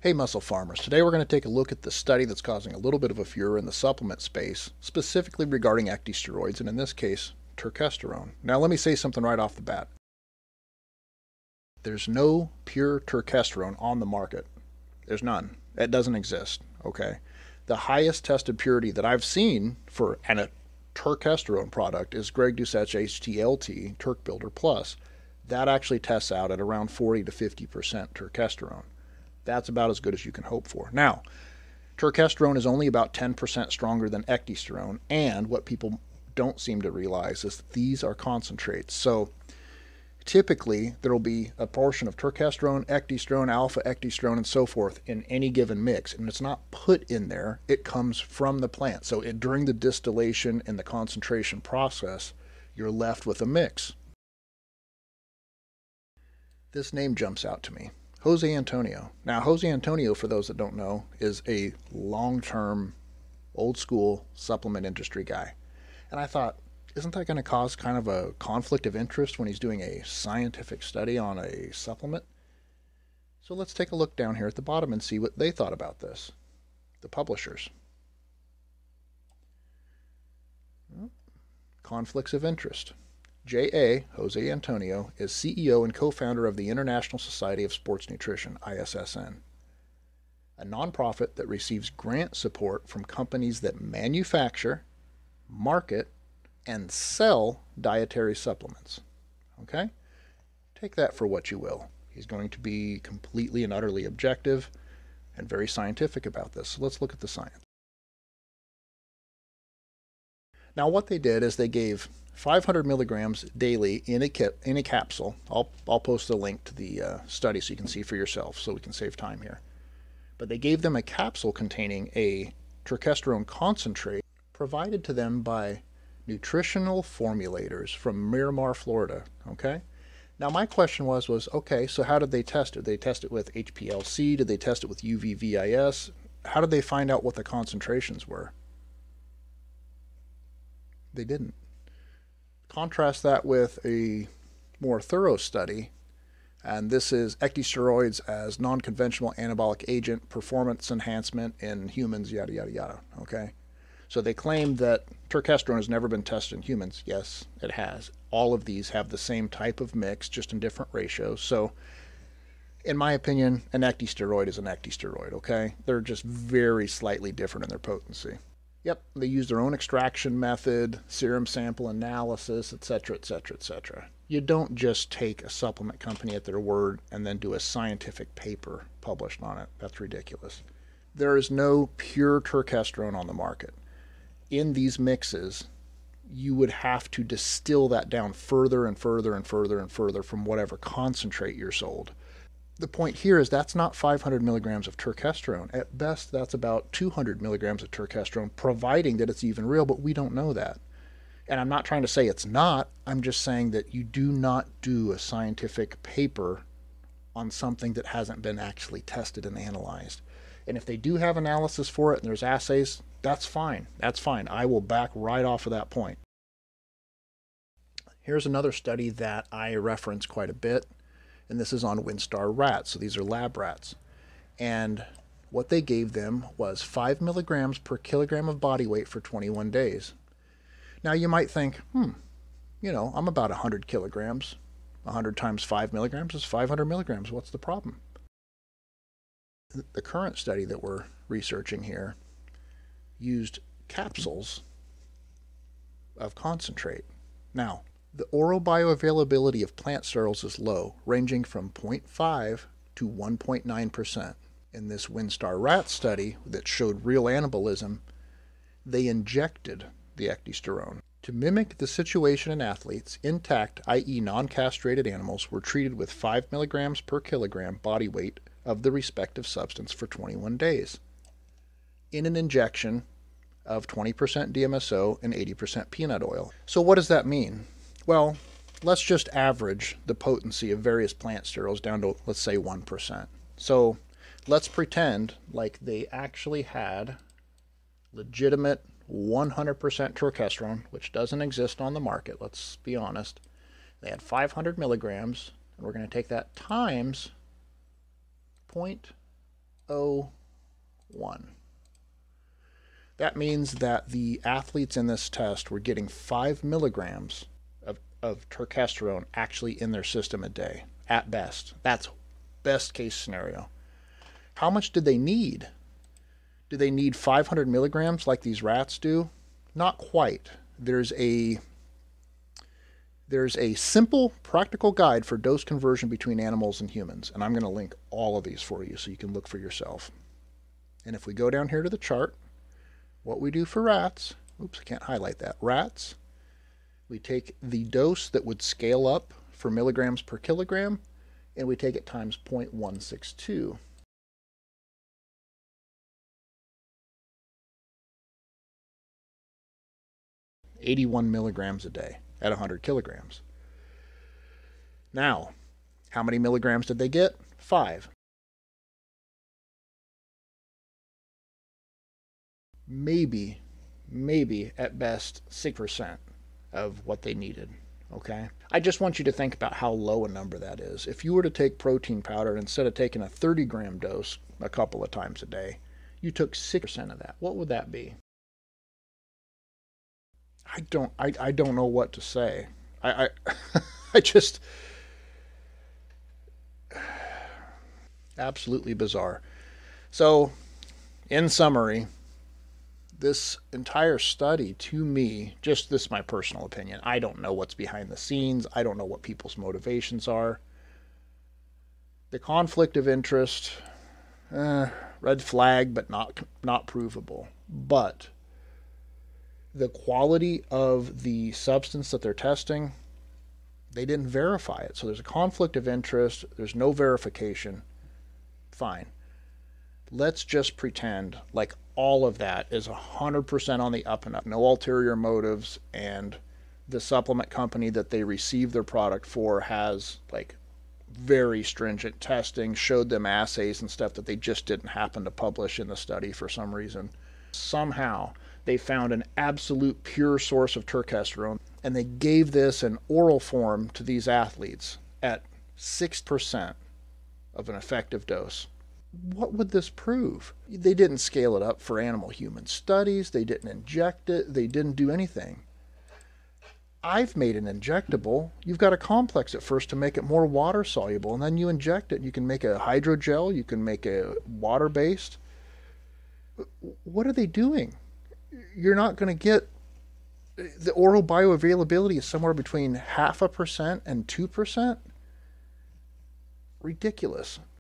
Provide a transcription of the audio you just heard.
Hey muscle farmers, today we're going to take a look at the study that's causing a little bit of a furor in the supplement space, specifically regarding ecdysteroids, and in this case, turkesterone. Now let me say something right off the bat. There's no pure turkesterone on the market. There's none. It doesn't exist, okay? The highest tested purity that I've seen for a turkesterone product is Greg Doucette's HTLT, Turk Builder Plus. That actually tests out at around 40 to 50% turkesterone. That's about as good as you can hope for. Now, turkesterone is only about 10% stronger than ecdysterone, and what people don't seem to realize is that these are concentrates. So typically, there will be a portion of turkesterone, ecdysterone, alpha ecdysterone, and so forth in any given mix, and it's not put in there. It comes from the plant. So during the distillation and the concentration process, you're left with a mix. This name jumps out to me. Jose Antonio. Now, Jose Antonio, for those that don't know, is a long-term, old-school supplement industry guy. And I thought, isn't that going to cause kind of a conflict of interest when he's doing a scientific study on a supplement? So let's take a look down here at the bottom and see what they thought about this. The publishers. Conflicts of interest. J.A. Jose Antonio is CEO and co-founder of the International Society of Sports Nutrition, ISSN, a nonprofit that receives grant support from companies that manufacture, market, and sell dietary supplements. Okay? Take that for what you will. He's going to be completely and utterly objective and very scientific about this. So let's look at the science. Now what they did is they gave 500 milligrams daily in a capsule. I'll post a link to the study so you can see for yourself so we can save time here. But they gave them a capsule containing a turkesterone concentrate provided to them by nutritional formulators from Miramar, Florida. Okay? Now my question was okay, so how did they test it? Did they test it with HPLC? Did they test it with UVVIS? How did they find out what the concentrations were? They didn't. Contrast that with a more thorough study, and this is ecdysteroids as non-conventional anabolic agent, performance enhancement in humans, yada, yada, yada, okay? So they claim that turkesterone has never been tested in humans. Yes, it has. All of these have the same type of mix, just in different ratios. So, in my opinion, an ecdysteroid is an ecdysteroid, okay? They're just very slightly different in their potency. Yep, they use their own extraction method, serum sample analysis, etc., etc., etc. You don't just take a supplement company at their word and then do a scientific paper published on it. That's ridiculous. There is no pure turkesterone on the market. In these mixes, you would have to distill that down further and further and further and further from whatever concentrate you're sold. The point here is that's not 500 milligrams of turkesterone. At best, that's about 200 milligrams of turkesterone, providing that it's even real, but we don't know that. And I'm not trying to say it's not. I'm just saying that you do not do a scientific paper on something that hasn't been actually tested and analyzed. And if they do have analysis for it and there's assays, that's fine. That's fine. I will back right off of that point. Here's another study that I reference quite a bit. And this is on WinStar rats, so these are lab rats. And what they gave them was 5 milligrams per kilogram of body weight for 21 days. Now you might think, I'm about 100 kilograms. 100 times 5 milligrams is 500 milligrams. What's the problem? The current study that we're researching here used capsules of concentrate. Now, the oral bioavailability of plant sterols is low, ranging from 0.5 to 1.9%. In this WinStar rat study that showed real anabolism, they injected the ecdysterone. To mimic the situation in athletes, intact, i.e. non-castrated animals were treated with 5 milligrams per kilogram body weight of the respective substance for 21 days in an injection of 20% DMSO and 80% peanut oil. So what does that mean? Well, let's just average the potency of various plant sterols down to, let's say, 1%. So let's pretend like they actually had legitimate 100% turkesterone, which doesn't exist on the market, let's be honest. They had 500 milligrams, and we're going to take that times 0.01. That means that the athletes in this test were getting 5 milligrams of turkesterone actually in their system a day, at best. That's best case scenario. How much did they need? Do they need 500 milligrams like these rats do? Not quite. There's a simple, practical guide for dose conversion between animals and humans, and I'm going to link all of these for you so you can look for yourself. And if we go down here to the chart, what we do for rats, oops, I can't highlight that. Rats, we take the dose that would scale up for milligrams per kilogram, and we take it times 0.162. 81 milligrams a day at 100 kilograms. Now, how many milligrams did they get? 5. Maybe at best 6% of what they needed. Okay? I just want you to think about how low a number that is. If you were to take protein powder, and instead of taking a 30-gram dose a couple of times a day, you took 6% of that, what would that be? I don't know what to say. I just absolutely bizarre. So, in summary, this entire study, to me, just this is my personal opinion. I don't know what's behind the scenes. I don't know what people's motivations are. The conflict of interest, red flag, but not provable. But the quality of the substance that they're testing, they didn't verify it. So there's a conflict of interest. There's no verification. Fine. Let's just pretend like all of that is 100% on the up and up. No ulterior motives, and the supplement company that they receive their product for has like very stringent testing, showed them assays and stuff that they just didn't happen to publish in the study for some reason. Somehow they found an absolute pure source of turkesterone, and they gave this in oral form to these athletes at 6% of an effective dose. What would this prove? They didn't scale it up for animal-human studies. They didn't inject it. They didn't do anything. I've made an injectable. You've got to complex it first to make it more water soluble, and then you inject it. You can make a hydrogel. You can make a water-based. What are they doing? You're not going to get, the oral bioavailability is somewhere between 0.5% and 2%. Ridiculous.